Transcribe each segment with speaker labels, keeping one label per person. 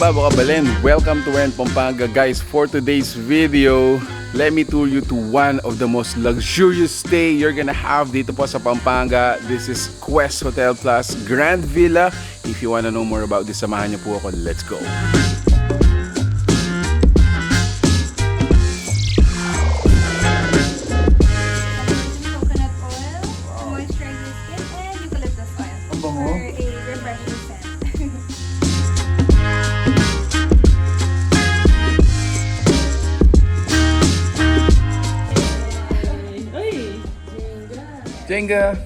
Speaker 1: Hola mga kabalin! Welcome to Where In Pampanga. Guys, for today's video, let me tour you to one of the most luxurious stay you're gonna have dito po sa Pampanga. This is Quest Hotel Plus Grand Villa. If you wanna know more about this, samahan niyo po ako. Let's go!
Speaker 2: Coconut oil, moisturize your skin, and eucalyptus oil for a refreshing scent.
Speaker 1: Jenga!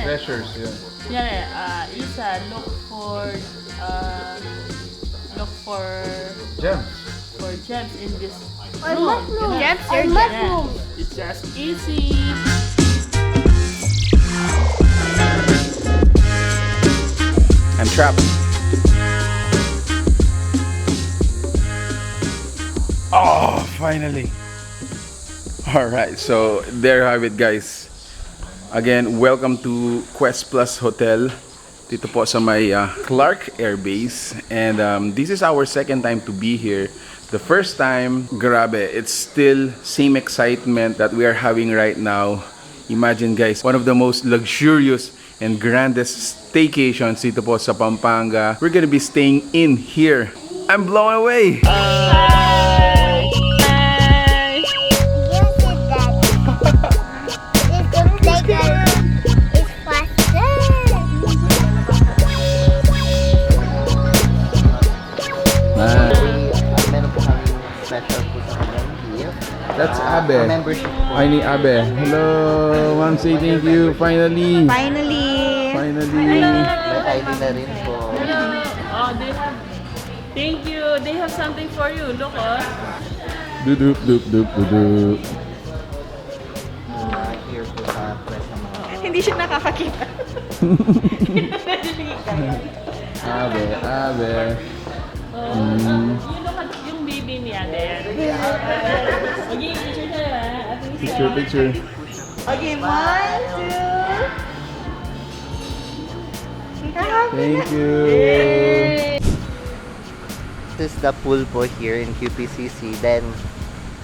Speaker 1: Treasures, yeah.
Speaker 3: Isa, look for
Speaker 1: Gems.
Speaker 3: gems in this
Speaker 2: Or
Speaker 3: room.
Speaker 2: mushroom.
Speaker 3: Gems
Speaker 2: Or mushroom.
Speaker 3: It's just easy.
Speaker 1: I'm trapped. Oh, finally. Alright, so there you have it, guys. Again, welcome to Quest Plus Hotel dito po sa may Clark Air Base. And this is our second time to be here. The first time, grabe, it's still same excitement that we are having right now. Imagine, guys, one of the most luxurious and grandest staycations dito po sa Pampanga. We're gonna be staying in here. I'm blown away! That's Abe.
Speaker 4: Membership po.
Speaker 1: I need Abe. Hello, ma'am. Say thank you. Finally.
Speaker 2: Finally.
Speaker 1: Finally.
Speaker 4: May ID na rin po.
Speaker 3: Hello. Oh, they have. Thank you. They have something for you. Look, oh.
Speaker 1: Dudup, dup, dup, dudup.
Speaker 4: Here po sa press ng mga...
Speaker 2: Hindi siya nakakakita.
Speaker 1: Abe, Abe.
Speaker 3: You look at yung baby niya there. Okay, picture tayo, ha? At least,
Speaker 1: Picture, picture.
Speaker 2: Okay, 1, 2.
Speaker 1: Thank you.
Speaker 4: This is the pool po here in QPCC. Then,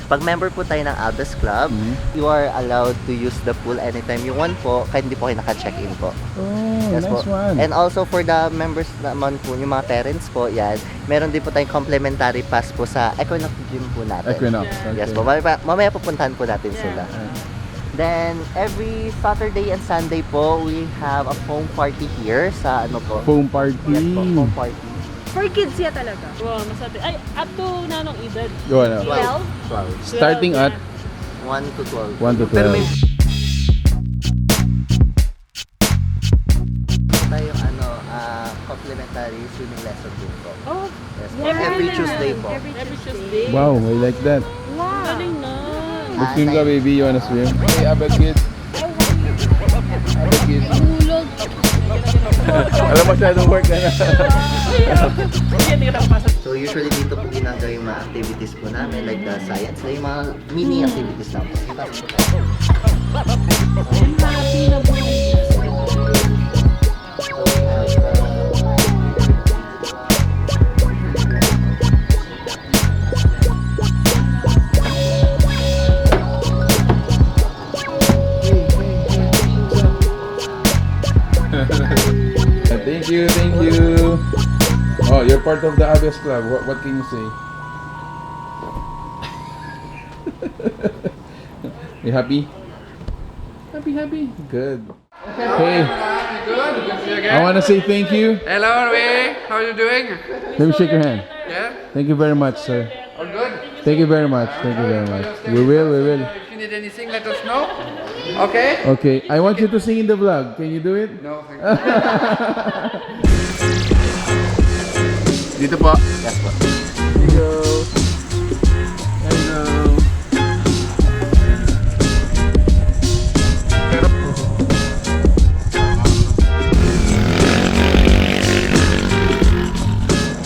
Speaker 4: pag member po tayo ng Albus Club, you are allowed to use the pool anytime you want po, kahit hindi po kayo naka-check-in po.
Speaker 1: Oh,
Speaker 4: Yes
Speaker 1: nice
Speaker 4: po.
Speaker 1: one.
Speaker 4: And also for the members naman po, yung mga parents po, yan, meron din po tayong complimentary pass po sa Equinox Gym po natin.
Speaker 1: Equinox. Okay.
Speaker 4: Yes po, mamaya pupuntahan po natin sila. Then, every Saturday and Sunday po, we have a foam party here sa ano po.
Speaker 1: Foam party.
Speaker 4: Yes po, foam party.
Speaker 2: For kids yan talaga.
Speaker 3: wow, masati. Ay, up to nanong edad?
Speaker 1: Go on.
Speaker 2: 12?
Speaker 1: Starting at
Speaker 4: 1 to 12.
Speaker 1: 1 to 12.
Speaker 4: Pero may tayong complimentary swimming lesson din po.
Speaker 3: Oh,
Speaker 4: Yes po. Every Tuesday po.
Speaker 3: every Tuesday.
Speaker 1: Wow, I like that.
Speaker 2: Wow.
Speaker 3: Galing na.
Speaker 1: Swim ka, baby. You wanna swim? Hey, Abe kids. Abe kids. Alam mo siya, don't work na na.
Speaker 4: So usually dito po ginagawa yung mga activities po namin like the science, yung mga mini activities lang po.
Speaker 1: Thank you, thank you. Oh, you're part of the Abbas Club. What can you say? You happy? Happy. Good. Hey, I want to say thank you.
Speaker 5: Hello, Ray. How are you doing?
Speaker 1: Let me shake your hand.
Speaker 5: Yeah?
Speaker 1: Thank you very much, sir.
Speaker 5: All good?
Speaker 1: Thank you very much. We will.
Speaker 5: If you need anything, let us know. Okay?
Speaker 1: Okay, I want you to sing in the vlog. Can you do it?
Speaker 5: No, thank you.
Speaker 1: Dito po.
Speaker 4: Yes po.
Speaker 1: There you go. Hello.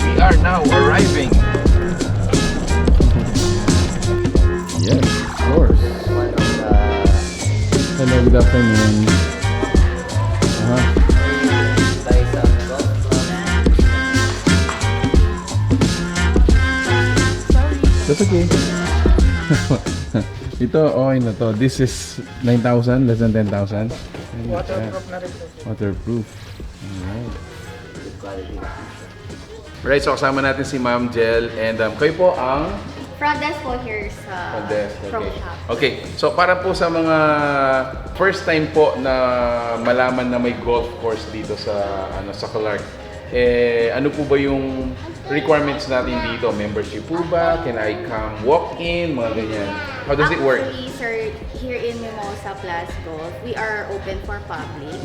Speaker 1: We are now arriving. Yes, of course.
Speaker 4: One of the
Speaker 1: Hello, good afternoon.
Speaker 4: by some golf club.
Speaker 1: That's okay. Ito, okay na to. This is 9,000, less than 10,000. Waterproof na rin. Waterproof. Alright.
Speaker 4: Good quality.
Speaker 1: Right, so kasama natin si Ma'am Jel and kayo po ang
Speaker 2: Front desk po here sa
Speaker 1: front desk.
Speaker 2: Pro
Speaker 1: Okay.
Speaker 2: Shop.
Speaker 1: Okay, so para po sa mga first time po na malaman na may golf course dito sa sa Clark, ano po ba yung requirements natin dito? Membership po ba? Can I come walk in? Mga ganyan. How does it work?
Speaker 2: Actually, sir, here in Mimosa Plus Golf, we are open for public.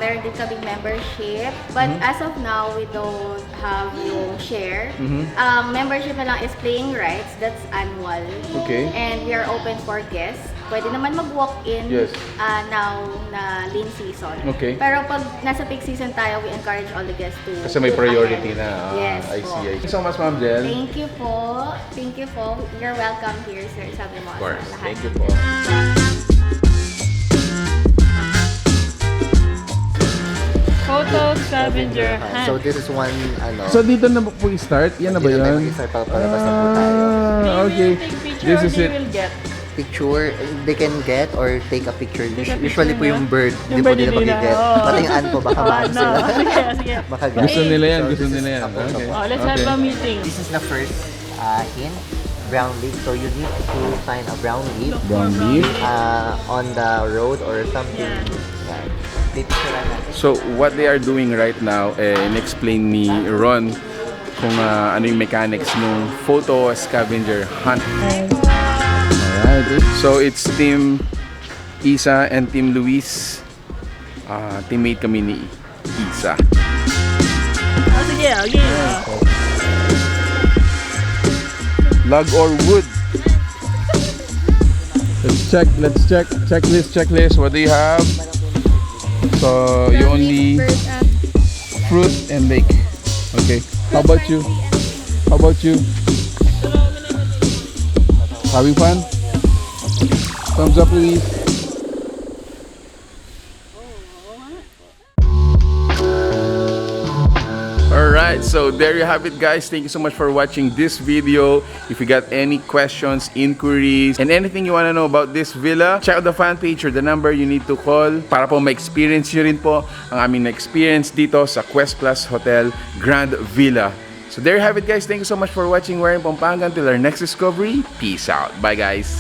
Speaker 2: Meron din kaming membership. But as of now, we don't have yung share. Membership na lang is playing rights. That's annual.
Speaker 1: Okay.
Speaker 2: And we are open for guests. Pwede naman mag-walk-in
Speaker 1: Yes.
Speaker 2: now na lean season.
Speaker 1: Okay.
Speaker 2: Pero pag nasa peak season tayo, we encourage all the guests to
Speaker 1: Kasi may
Speaker 2: to
Speaker 1: priority
Speaker 2: attend.
Speaker 1: na.
Speaker 2: Yes
Speaker 1: I
Speaker 2: po.
Speaker 1: see. Thank you so much, Ma'am Jel.
Speaker 2: Thank you po. Thank you po. You're welcome here, sir. Sabi mo
Speaker 1: Of course.
Speaker 2: sa lahat.
Speaker 1: Thank you po.
Speaker 3: Photo Scavenger
Speaker 4: So
Speaker 3: hunt.
Speaker 4: this is one
Speaker 1: So dito na po i-start? Yan na ba
Speaker 4: Dito tayo
Speaker 1: yun?
Speaker 4: mag-start, palabas na po tayo.
Speaker 1: Okay.
Speaker 3: Take picture
Speaker 1: This
Speaker 3: or
Speaker 1: is
Speaker 3: they
Speaker 1: it.
Speaker 3: will get.
Speaker 4: Picture, they can get or take a picture.
Speaker 3: Take a
Speaker 4: Usually po
Speaker 3: picture
Speaker 4: yung
Speaker 3: na.
Speaker 4: bird,
Speaker 3: Yung
Speaker 4: hindi po
Speaker 3: bird
Speaker 4: nila
Speaker 3: hindi na,
Speaker 4: mag-get.
Speaker 3: oo.
Speaker 4: Pati yung ant po, baka maano
Speaker 3: No.
Speaker 4: sila.
Speaker 3: Sige, sige.
Speaker 4: Baka
Speaker 1: Gusto nila yan.
Speaker 4: So,
Speaker 1: Gusto
Speaker 4: this
Speaker 1: nila
Speaker 4: is
Speaker 1: yan.
Speaker 4: tapos na
Speaker 1: Okay.
Speaker 4: po.
Speaker 3: Oh, let's have a meeting.
Speaker 4: This is the first hint, brown leaf. So you need to find a brown leaf
Speaker 1: Brown leaf.
Speaker 4: on the road or something.
Speaker 3: Yeah.
Speaker 4: Yeah. Pipicturean natin.
Speaker 1: So, what they are doing right now, in-explain ni Ron kung ano yung mechanics ng photo scavenger hunt. Alright. So, it's Team Isa and Team Luis. Teammate kami ni Isa.
Speaker 3: Oh, sige, okay.
Speaker 1: Log or wood? Let's check. Checklist. What do you have? So, you only fruit and lake. Okay. How about you? Having fun? Thumbs up, Luis. Alright, so there you have it, guys. Thank you so much for watching this video. If you got any questions, inquiries, and anything you want to know about this villa, check out the fan page or the number you need to call para po ma-experience nyo rin po ang aming na-experience dito sa Quest Plus Hotel Grand Villa. So there you have it, guys. Thank you so much for watching Where In Pampanga. Until our next discovery, peace out. Bye, guys.